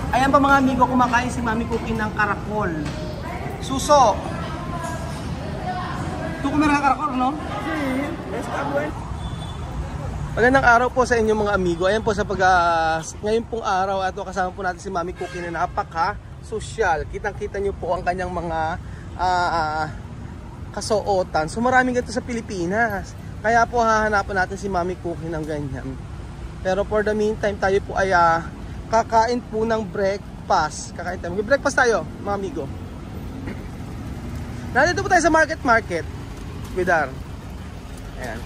Ayan pa mga amigo, kumakain si Mami Cookie ng karakol. Suso. Ito kumira ng karakol, no? Magandang araw po sa inyo mga amigo. Ayan po sa ngayon pong araw at kasama po natin si Mami Cookie na napaka-sosyal. Kitang-kita nyo po ang kanyang mga kasuotan. So maraming ganito sa Pilipinas. Kaya po hahanapan natin si Mami Cookie ng ganyan. Pero for the meantime, tayo po ay kakain po ng breakfast. Kakain tayo. Breakfast tayo, mga amigo. Nandito po tayo sa market. Widar. Ayan.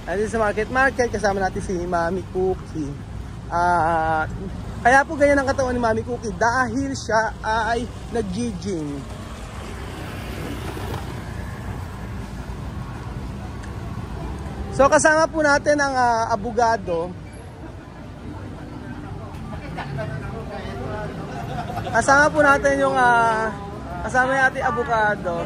Nandito sa market. Kasama natin si Mami Cookie. Kaya po ganyan ang katawan ni Mami Cookie dahil siya ay nag-gym. So kasama po natin ang abogado. Kasama po natin yung kasama natin abogado.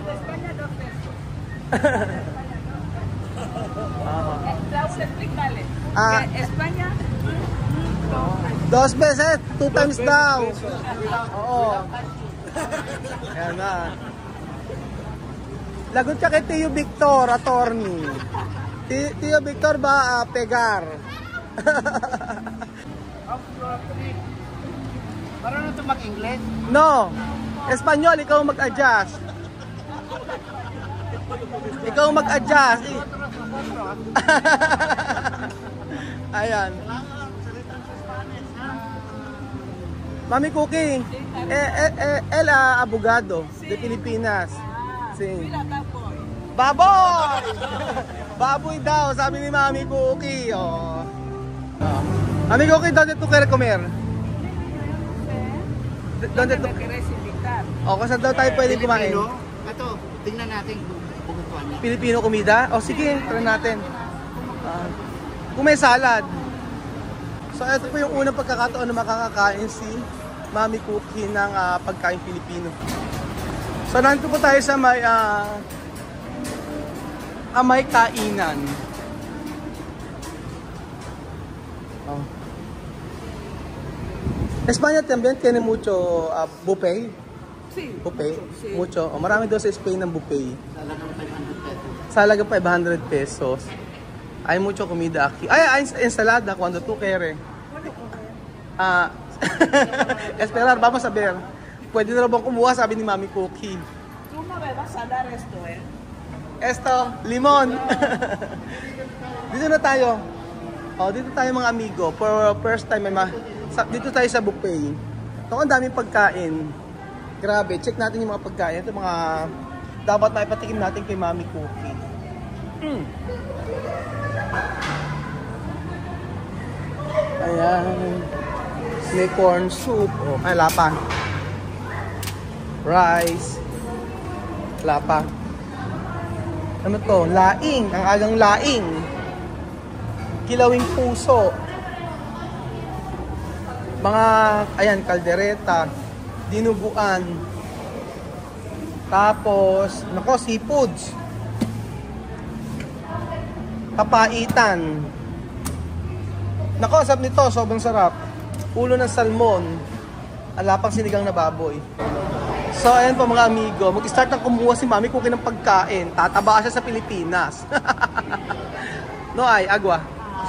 España. 2 beses, 2 times daw. Oo. Ayan na. Lagot ka kay Tio Victor, attorney. Tio Victor ba pegar? Parang ito mag-English? No. Espanyol, ikaw mag-adjust. Ikaw mag-adjust. Ayan. Mami Cookie, el abogado de Pilipinas. Sí. Baboy! Baboy daw, sabi ni Mami Cookie. Oh. Mami Cookie, ¿dónde tú quieres comer? ¿Dónde tú? O, kung saan daw tayo pwede kumain? Ito, tingnan natin kung ano. Pilipino kumida? O sige, try natin. Kung may salad. So ito po yung unang pagkakataon na makakakain si Mami Cookie ng pagkain Pilipino. So nandito po tayo sa may kainan. Oh. España también tiene mucho buffet. Sí. Buffet? Sí. Mucho. Oh, marami daw sa Spain ng buffet. Sa halagang 500 pesos. Sa halagang 500 pesos. Hay mucho comida aquí. Hay ensalada cuando tú quieres. Esperar, vamos a ver. Pwede na bang kumuha, sabi ni Mami Cookie. Tú no me vas a dar esto, Esto, limon. Dito na tayo. Oh, dito tayo mga amigo. For first time, dito tayo sa buffet. Ito ang daming pagkain. Grabe, check natin yung mga pagkain. Ito mga dapat maipatikim natin kay Mami Cookie. Ayan. May corn soup. Oh, ay, lapa. Rice. Lapa. Ano to? Laing. Ang agang laing. Kilawing puso. Mga, ayan, kaldereta. Dinuguan. Tapos, nako, seafoods. Papaitan. Nako, sarap nito. Sobrang sarap. Ulo ng salmon. Alapang sinigang na baboy. So, ayan po mga amigo. Mag-start na kumuha si Mami Cookie ng pagkain. Tataba siya sa Pilipinas. No, ay, agwa.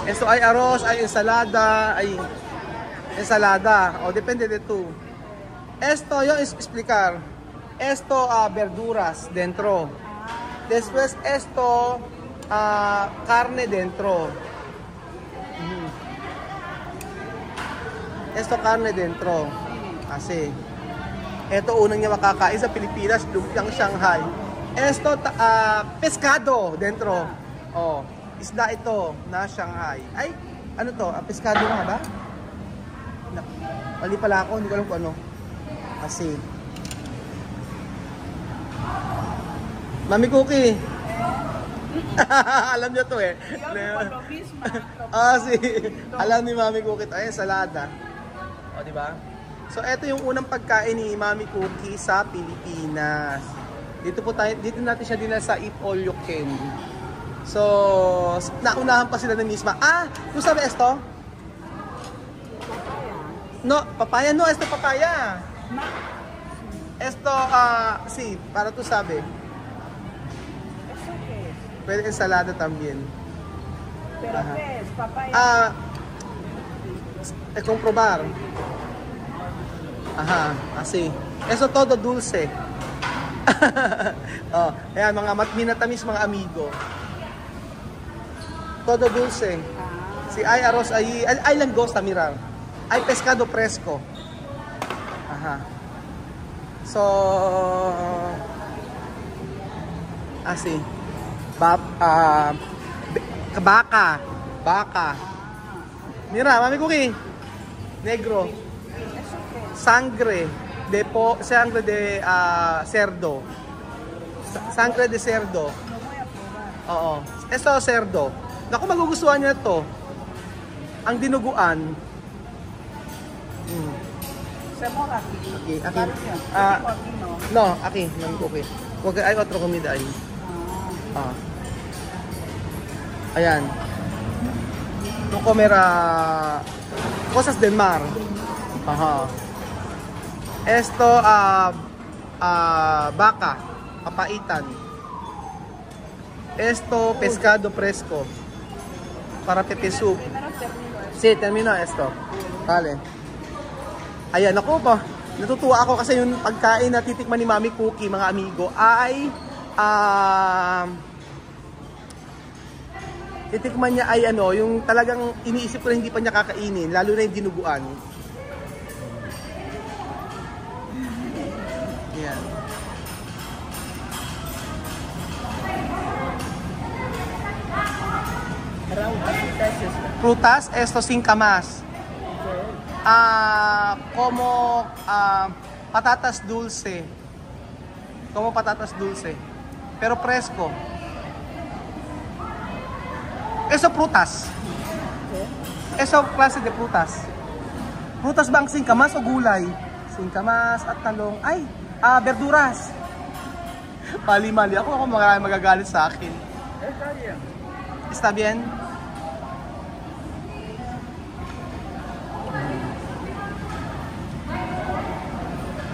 Esto ay arroz, ay ensalada, ay ensalada. O, depende de tú. Esto, yo explicar. Esto, verduras dentro. Después, esto, carne dentro. Esto, carne dentro. Kasi, eto unang niya makakain sa Pilipinas, lumpiang Shanghai. Esto, pescado dentro. Oh, isda ito na Shanghai. Ay, ano to? Pescado nga ba? Mali pala ako, hindi ko alam kung ano. Kasi, Mami Cookie. Alam niya to eh. Si, alam ni Mami Cookie to. Ay, salada. O, diba? So, ito yung unang pagkain ni Mami Cookie sa Pilipinas. Dito po tayo, dito natin siya dinala sa Eat All You Can. So, naunahan pa sila ng misma. ¿Tú sabes esto? No, papaya no, esto papaya. Ma, Esto, sí, para tú sabe. ¿eso qué es? Pwede ensalada también. ¿Pero Ajá. qué es? Papaya. Comprobar. Ajá, así. Eso todo dulce. Oh, ayan, mga minatamis mga amigo. Todo dulce. Si hay arroz ahí, hay langosta, mira. Hay pescado fresco. Ajá. So, así. Baka. Baka. Mira, mami cookie. Negro. ¿Eso qué es? Sangre de cerdo. Sangre de cerdo. Lo voy a probar. Oo. Ito cerdo. Naku, magugustuhan niya to. Ang dinuguan. Se moja aquí. Aquí, aquí. Claro que no. Ah. Tipo aquí no. No, aquí, mami cookie. Huwag ay otro comida ay. Ah. Ayan. No comer cosas del mar. Aha. Esto baka, papaitan. Esto pescado fresco para pepe soup. Primero termino eso. Sí, termino esto. Vale. Ayan, ako pa. Natutuwa ako kasi yung pagkain na titikman ni Mami Cookie, mga amigo, ay titikman niya ay ano, yung talagang iniisip ko na hindi pa niya kakainin, lalo na yung dinuguan. Yan. Frutas, esto singkamas. Como patatas dulce. Como patatas dulce. Pero fresco. Eso frutas. Eso klase de frutas. Frutas ba ang singkamas o gulay? Singkamas at talong. Ay, verduras. Mali-mali. Ako marami magagalit sa akin. Está bien. Está bien?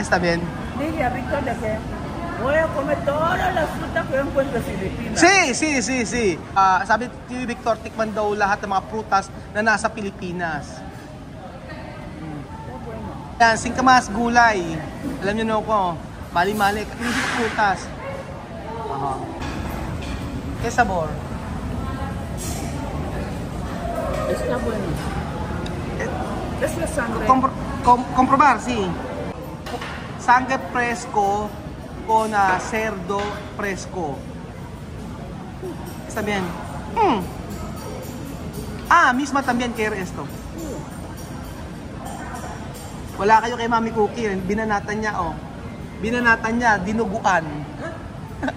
Está bien. Dije a Víctor de que voy a comer todas las frutas que yo encuentro en Filipinas. Sí. Sabi ni Victor, tikman daw lahat ng mga prutas na nasa Pilipinas. Está bueno. Yan, singkamas, gulay. Alam niyo no ko, mali-mali. Hindi prutas. Aha. ¿Qué sabor? Está bueno. Es la sangre. Comprobar, sí. Sangre fresco con cerdo fresco. Está bien. Misma también quiere esto. Wala kayo kay Mami Cookie. Binanatan niya, oh. Binanatan niya, dinuguan.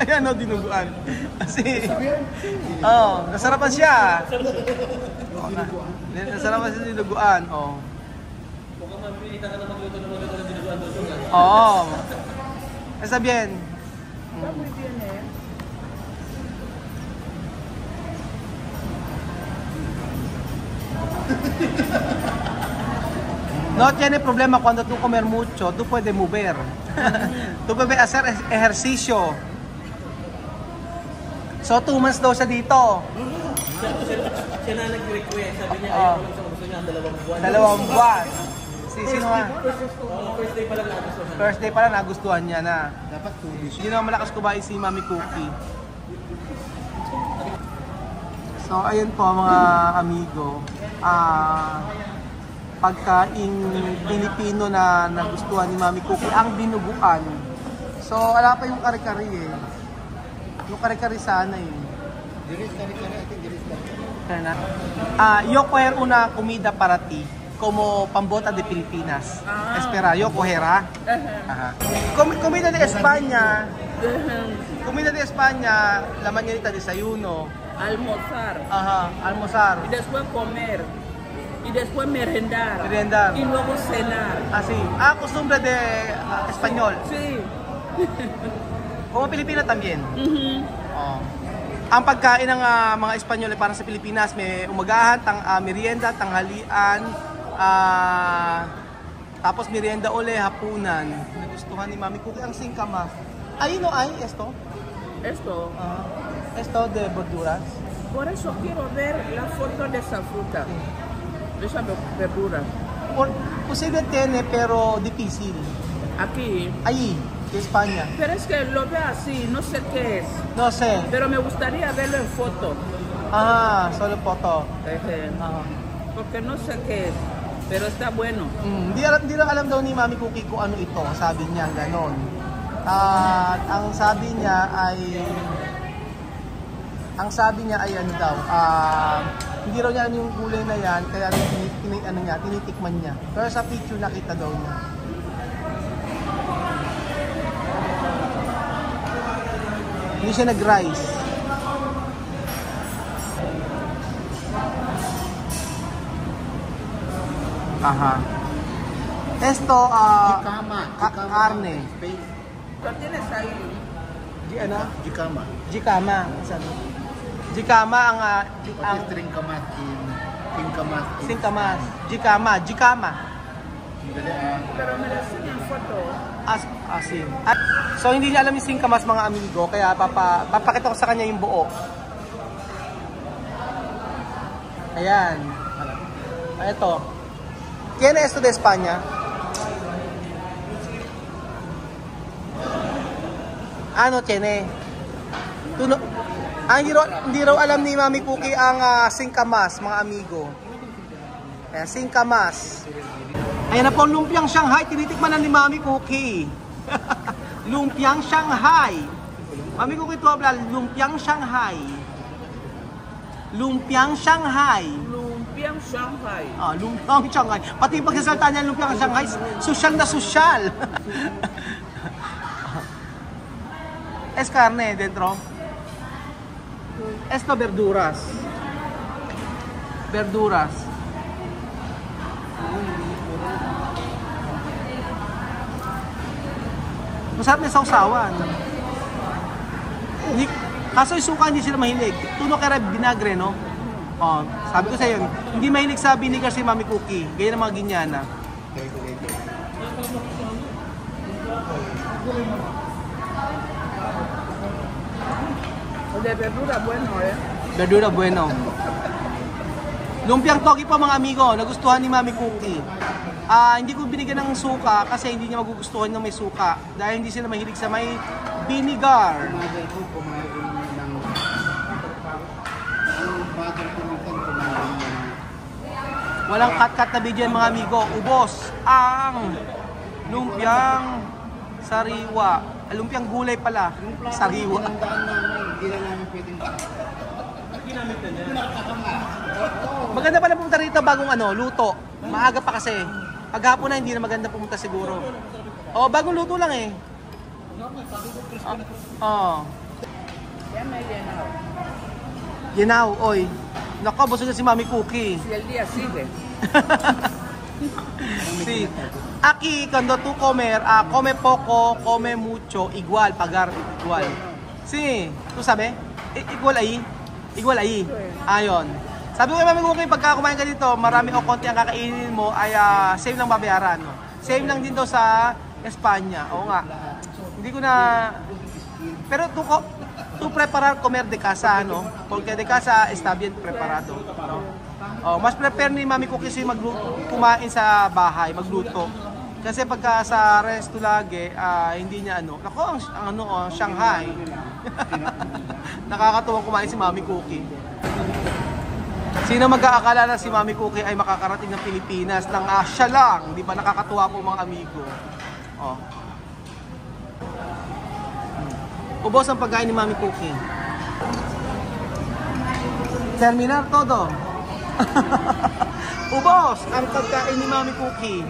Ayan, oh, dinuguan. Kasi, oh, nasarapan siya. Oh, nasarapan siya dinuguan, oh. Mukhang mapilitan ka na magluto ng dinuguan doon. Oo. Está bien. Está muy bien, ¿eh? No tiene problema cuando tú comer mucho, tú puedes mover. Tú puedes hacer ejercicio. So, 2 months daw siya dito. Siya na nag-request. Sabi niya, ayaw ko lang siya gusto niya ang 2 buwan. 2 buwan. Sino nga? First day pa lang nagustuhan. First day pa lang nagustuhan niya na. Dapat 2 days. Hindi naman malakas kumain si Mami Cookie. So, ayun po mga amigo. Pagkain Pilipino na nagustuhan ni Mami Cookie, ang dinuguan. So, wala pa yung kare-kare eh. Yung kare-kare sana eh. Diris kari-kari, I think diris kari. Yo coger una comida para ti como pambota de Pilipinas. Espera, yo cogerá. Ajá. Comida de España. Comida de España, la mañanita desayuno. Almorzar. Ajá, almorzar. Y después comer. Y después merendar. Merendar. Y luego cenar. Así. Costumbre de español. Sí. Como Pilipina también. Ujú. Oh. Ang pagkain ng mga Espanyol para sa Pilipinas, may umagahan, merienda, tanghalian, Tapos merienda uli, hapunan. Nagustuhan ni Mami Cookie ang singkamas. Ay, no, ay, esto? Esto, Esto de verduras. por eso quiero ver la foto de esa fruta, de esa verdura. Posible tiene, pero difícil. Aquí, Ahí, de España. pero es que lo veo así, no sé qué es, No sé. pero me gustaría verlo en foto, Solo foto. porque no sé qué es, pero está bueno. Hindi lang alam daw ni Mami Cookie kung ano ito. Sabi niya, ganon. At ang sabi niya ay ano daw, hindi raw niya alam yung gulay na yan, kaya tinitikman niya. Pero sa picture nakita daw niya. Hindi siya nag-rice. Aha. Esto, carne. Lo tienes ahí. Ano? Jikama. Jikama. Saan? Jikama ang Pati tringkamat tingkamat. singkamas. Jikama. Pero me lo enseña en foto. Asin. So hindi niya alam yung singkamas mga amigo, kaya papakita ko sa kanya yung buo. Ayan. Ito. ¿Quién es esto de España? Ano tiene? Hindi raw alam ni Mami Cookie ang singkamas, mga amigo. Ayan, singkamas. Ayan na po, lumpiang Shanghai. Tinitikman na ni Mami Cookie. Lumpiang Shanghai. Mami Cookie ito habla, lumpiang Shanghai. Lumpiang Shanghai. Lumpiang Shanghai. Lumpiang Shanghai. Pati yung pagsasalita niya, lumpiang Shanghai, sosyal na sosyal. Es carne dentro. Esto verduras. Verduras. Masarap na sausawan. Kaso yung suka hindi sila mahilig. Tuno kaya binagre, no? Sabi ko sa iyo, hindi mahilig sa vinegar si Mami Cookie. Gaya ng mga Ginyana. De verdura bueno, Verdura bueno. Lumpiang togi po mga amigo, nagustuhan ni Mami Cookie. Hindi ko binigyan ng suka kasi hindi niya magugustuhan ng may suka. Dahil hindi sila mahilig sa may vinegar. Walang cut-cut na video mga amigo. Ubos ang lumpiang sariwa. Lumpiang gulay pala. Sariwa. Maganda pala pumunta rito bagong luto. Maaga pa kasi. Paghapon na hindi na maganda pumunta siguro. Bagong luto lang eh. Ya me he llenado. Ginaw, oy. Nako, busog na si Mami Cookie. Si el día sigue. Sí. Aquí, cuando tú comer, come poco, come mucho, igual, pagar igual. Sí, tú sabe? Igual ahí. Igual ahí. Ayon. Sabi ko kay Mami Cookie, pagka kumain ka dito, marami o konti ang kakainin mo, ay same lang babayaran. Same lang din daw sa Espanya. Oo nga. Hindi ko na... Pero tú preparar comer de casa, no? Porque de casa está bien preparado, no? Mas prepare ni Mami Cookie si kumain sa bahay, magluto. Kasi pagka sa resto lagi, hindi niya Nako, ang Shanghai. Nakakatuwang kumain si Mami Cookie. Sino mag-aakala na si Mami Cookie ay makakarating ng Pilipinas ng siya lang? Di ba nakakatuwa po mga amigo? Ubos ang pagkain ni Mami Cookie. Terminar todo. Ubos ang pagkain ni Mami Cookie.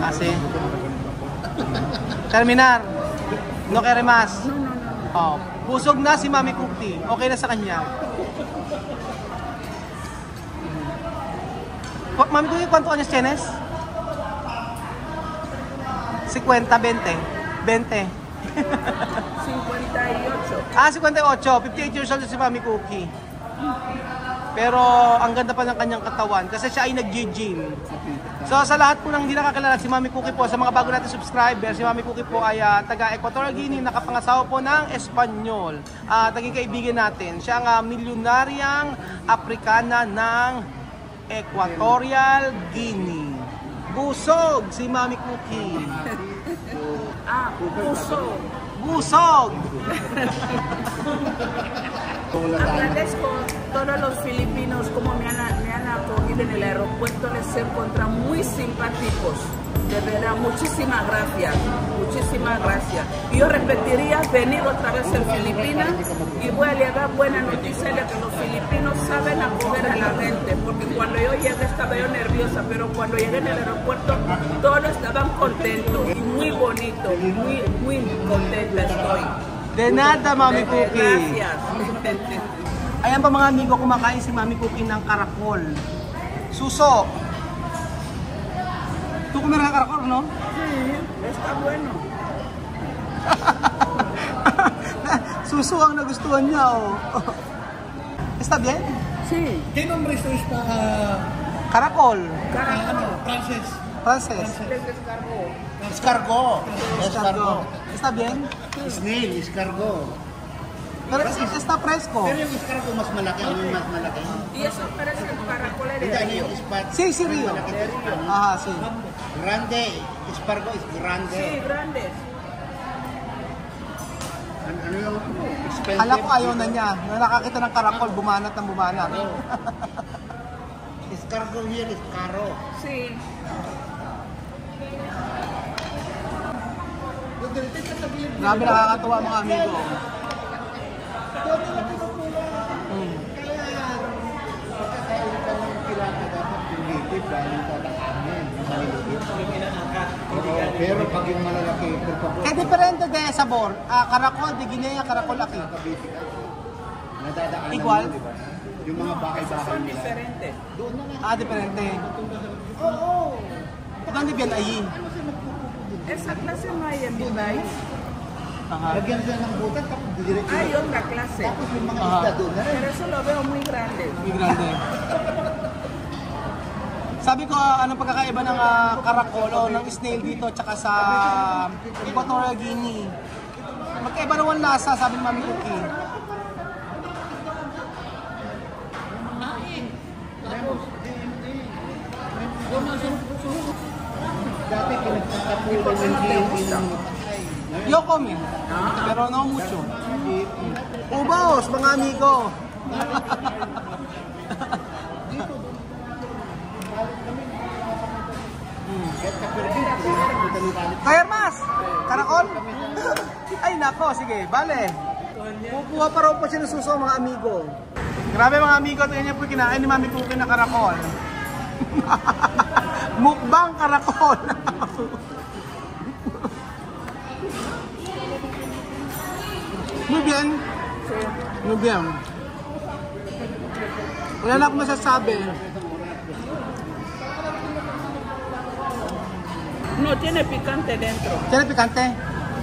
Kasi terminar. No quiere más. Busog na si Mami Cookie. Okay na sa kanya. Mami Cookie, ¿cuánto años tienes? 50, 20. 20. 58. Ah, 58. 58 years old si Mami Cookie. Pero ang ganda pa ng kanyang katawan kasi siya ay nag-gym. So sa lahat po ng hindi nakakilala, si Mami Cookie po, sa mga bago natin subscriber, si Mami Cookie po ay taga Equatorial Guinea, nakapangasawa po ng Espanyol. Naging kaibigan natin. Siya ang milyonaryang Afrikana ng Equatorial Guinea. Busog si Mami Cookie. Puso. Busog! Agradezco a todos los filipinos como me han acogido en el aeropuerto, les encontré muy simpáticos. De verdad, muchísimas gracias. Muchísimas gracias. Y yo repetiría venir otra vez en Filipinas y voy a llevar buena noticia de que los filipinos saben acoger a la gente. Porque cuando yo llegué estaba yo nerviosa, pero cuando llegué en el aeropuerto todos estaban contentos y muy bonito. Muy contenta estoy. De nada, Mami Cookie. Gracias. Ayan pa mga amigo, kumakain si Mami Cookie ng karakol. Suso. Ito kumira ng karakol, no? Está bueno. Suso ang nagustuhan niya, oh. Está bien? Sí. ¿Qué nombre es esta? Karakol. Frances. Frances. Escargot. Escargot. Está bien? Snail, escargot. Pero está fresco. Pero yung escargot mas malaki, ano yung mas malaki? Y eso parece el caracol de Hindi, río. yung ispat. Sí, sí, Río. Malaki na ispat. Aha, sí. Grande. Escargot is grande. Sí, grandes. Ano yung expensive? Hala ko ayaw na niya. Nung nakakita ng karakol, bumanat ng bumanat. Escargot here is caro. Sí. Grabe, nakakatuwa mga amigo. Pagkakain ka ng pirata dapat yung native galing ka ng amin. Yung maliliit. Oo, pero pag yung malalaki, por favor. Kaya diferente de sabor. Karakol, de Guinea, karakol laki. Nakabiti ka. Nadadaanan Igual? mo, di ba? Yung mga bahay-bahay Son nila. diferentes. Doon na nga. Diferente. Oo. ¿Dónde bien ahí? Esa clase no hay en mi país. Aha. Lagyan sila ng butas, tapos didiretso. Hay otra clase. Tapos yung mga isda doon na rin. Pero eso lo veo muy grande. Muy grande. Sabi ko, anong pagkakaiba ng karakol o ng snail dito tsaka sa Equatorial Guinea? Magkaiba naman lasa, sabi ni Mami Cookie. Dati pinagtatapulan ng hindi ng patay. Yo come, pero no mucho. Ubos, mga amigo. Kaya mas, karakol? Ay nako, sige, bale. Kukuha pa raw po siya ng suso mga amigo. Grabe mga amigo, tingnan niyo po kinain ni Mami Cookie na karakol. Mukbang karakol. Muy bien. Muy bien. Wala na akong masasabi. No, tiene picante dentro. Tiyan pikante.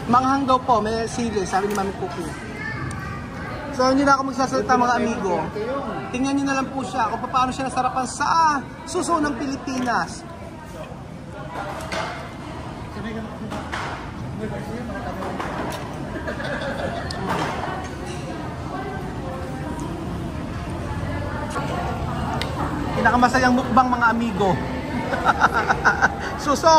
Manghang daw po, may sili, sabi ni Mami Cookie. So hindi na ako magsasalita mga amigo. Tingnan niyo na lang po siya kung paano siya nasarapan sa suso ng Pilipinas. Pinakamasayang mukbang mga amigo. Suso!